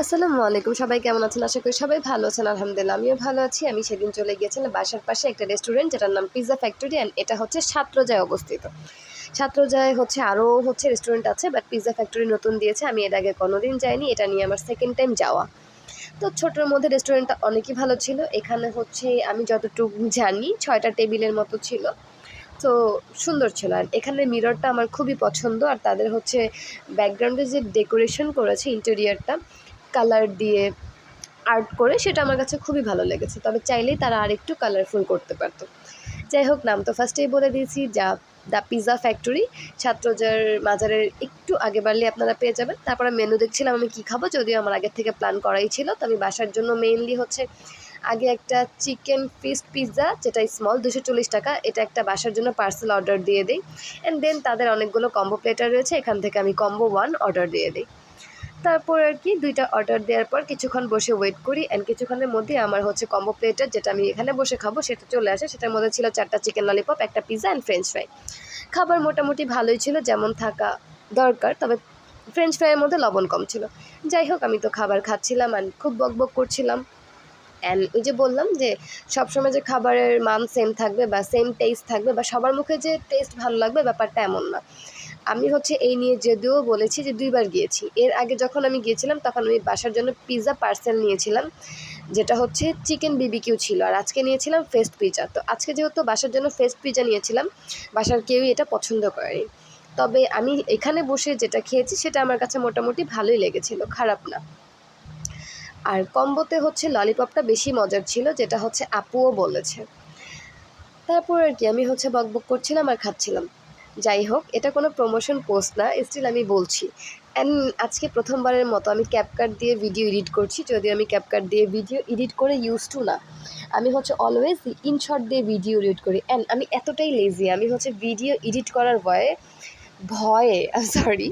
আসসালামু আলাইকুম। সবাই কেমন আছেন? আশা করি সবাই ভালো আছেন। আলহামদুলিল্লাহ আমিও ভালো আছি। আমি সেদিন চলে গিয়েছিলাম বাসার পাশে একটা রেস্টুরেন্ট যেটার নাম পিজ্জা ফ্যাক্টরি অ্যান্ড এটা হচ্ছে সাত্রজায় অবস্থিত। সাত্রজায় আরও রেস্টুরেন্ট আছে বাট পিজ্জা ফ্যাক্টরি নতুন দিয়েছে। আমি এর আগে কোনোদিন যাইনি। এটা নিয়ে আমার সেকেন্ড টাইম যাওয়া। তো ছোটোর মধ্যে রেস্টুরেন্টটা অনেকই ভালো ছিল। এখানে আমি যতটুকু জানি ৬ টা টেবিলের মতো ছিল। তো সুন্দর ছিল। আর এখানের মিররটা আমার খুবই পছন্দ। আর তাদের ব্যাকগ্রাউন্ডে যে ডেকোরেশন করেছে ইন্টেরিয়রটা কালার দিয়ে আর্ট করে সেটা আমার কাছে খুবই ভালো লেগেছে। তবে চাইলেই তারা আরেকটু কালারফুল করতে পারত। যাই হোক, নাম তো ফার্স্টেই বলে দিয়েছি, দ্য পিজ্জা ফ্যাক্টরি। মাজারের একটু আগে বাড়লে আপনারা পেয়ে যাবেন। তারপরে মেনু দেখছিলাম আমি কী খাবো, যদিও আমার আগের থেকে প্ল্যান করাই ছিল। তো আমি বাসার জন্য মেইনলি আগে একটা চিকেন ফিস্ট পিৎজা, যেটা স্মল 240 টাকা, এটা একটা বাসার জন্য পার্সেল অর্ডার দিয়ে দিই। অ্যান্ড দেন তাদের অনেকগুলো কম্বো প্লেটার রয়েছে, এখান থেকে আমি কম্বো 1 অর্ডার দিয়ে দিই। তারপর আর কি 2টা অর্ডার দেওয়ার পর কিছুক্ষণ বসে ওয়েট করি অ্যান্ড কিছুক্ষণের মধ্যেই আমার কম্বো প্লেটার, যেটা আমি এখানে বসে খাবো, সেটা চলে আসে। সেটার মধ্যে ছিল 4টা চিকেন ললিপপ, একটা পিৎজা অ্যান্ড ফ্রেঞ্চ ফ্রাই। খাবার মোটামুটি ভালোই ছিল, যেমন থাকা দরকার, তবে ফ্রেঞ্চ ফ্রাইয়ের মধ্যে লবণ কম ছিল। যাই হোক, আমি তো খাবার খাচ্ছিলাম অ্যান্ড খুব বকবক করছিলাম। অ্যান্ড ওই যে বললাম যে সবসময় যে খাবারের মান সেম থাকবে বা সেম টেস্ট থাকবে বা সবার মুখে যে টেস্ট ভালো লাগবে, ব্যাপারটা এমন না। আমি এই নিয়ে যদিও বলেছি যে 2 বার গিয়েছি। এর আগে যখন আমি গিয়েছিলাম তখন আমি বাসার জন্য পিৎজা পার্সেল নিয়েছিলাম, যেটা চিকেন বিবিকিউ ছিল। আর আজকে নিয়েছিলাম ফেস্ট পিৎজা। তো আজকে যেহেতু বাসার জন্য ফেস্ট পিৎজা নিয়েছিলাম, বাসার কেউই এটা পছন্দ করেনি। তবে আমি এখানে বসে যেটা খেয়েছি সেটা আমার কাছে মোটামুটি ভালোই লেগেছিল, খারাপ না। আর কম্বোতে ললিপপটা বেশি মজার ছিল, যেটা আপুও বলেছে। তারপর আর কি আমি বকবক করছিলাম আর খাচ্ছিলাম। যাই হোক, এটা কোনো প্রমোশন পোস্ট না, স্টিল আমি বলছি। অ্যান্ড আজকে প্রথমবারের মতো আমি ক্যাপকাট দিয়ে ভিডিও এডিট করছি, যদিও আমি ক্যাপকাট দিয়ে ভিডিও এডিট করে ইউজ টু না। আমি অলওয়েজ ইনশট দিয়ে ভিডিও এডিট করি। অ্যান্ড আমি এতটাই লেজি, আমি ভিডিও এডিট করার ভয়ে সরি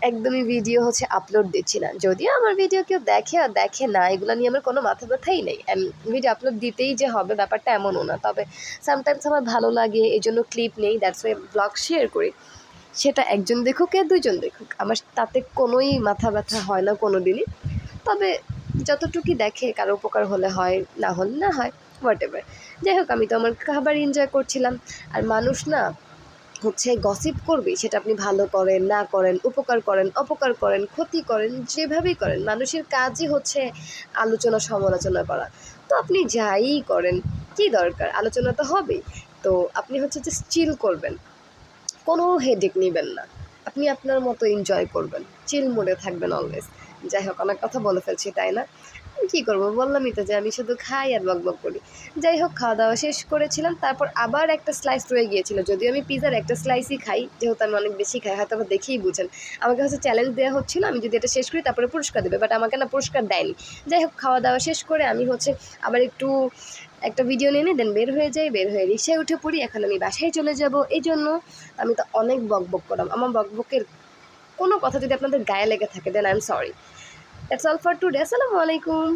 একদমই ভিডিও আপলোড দিচ্ছি না। যদিও আমার ভিডিও কেউ দেখে আর দেখে না, এগুলো নিয়ে আমার কোনো মাথা ব্যথাই নেই। অ্যান্ড ভিডিও আপলোড দিতেই যে হবে ব্যাপারটা এমনও না। তবে সামটাইমস আমার ভালো লাগে, এই জন্য ক্লিপ নেই, দ্যাটস ওয়াই ব্লগ শেয়ার করি। সেটা একজন দেখুক আর 2 জন দেখুক, আমার তাতে কোনোই মাথা ব্যথা হয় না কোনো দিনই। তবে যতটুকুই দেখে কারো উপকার হলে হয়, না হলে না হয়, হোয়াট এভার। যাই হোক, আমি তো আমার খাবার এনজয় করছিলাম। আর মানুষ না গসিপ করবে, সেটা আপনি ভালো করেন না করেন, উপকার করেন অপকার করেন, ক্ষতি করেন, যেভাবেই করেন, মানুষের কাজই আলোচনা সমালোচনা করা। তো আপনি যাই করেন, কি দরকার, আলোচনা তো হবেই। তো আপনি জাস্ট চিল করবেন, কোনো হেডেক নেবেন না। আপনি আপনার মতো এনজয় করবেন, চিল মোডে থাকবেন অলওয়েজ। যাই হোক, অনেক কথা বলে ফেলছি, তাই না? কী করবো, বললামই তো যে আমি শুধু খাই আর বকবক করি। যাই হোক, খাওয়া দাওয়া শেষ করেছিলাম, তারপর আবার একটা স্লাইস রয়ে গিয়েছিল। যদিও আমি পিৎজার একটা স্লাইসই খাই, যেহেতু আমি অনেক বেশি খাই, হয়তো দেখেই বুঝেন। আমাকে চ্যালেঞ্জ দেওয়া হচ্ছিলো আমি যদি এটা শেষ করি তারপরে পুরস্কার দেবে, বাট আমাকে না পুরস্কার দেয়নি। যাই হোক, খাওয়া দাওয়া শেষ করে আমি আবার একটু একটা ভিডিও নিয়ে নিই, দেন বের হয়ে যাই, বের হয়ে রিক্সায় উঠে পড়ি। এখন আমি বাসায় চলে যাব। এই জন্য আমি তো অনেক বকবক করলাম। আমার বকবকের কোনো কথা যদি আপনাদের গায়ে লেগে থাকে, then I am sorry. That's all for today. আসসালামু আলাইকুম।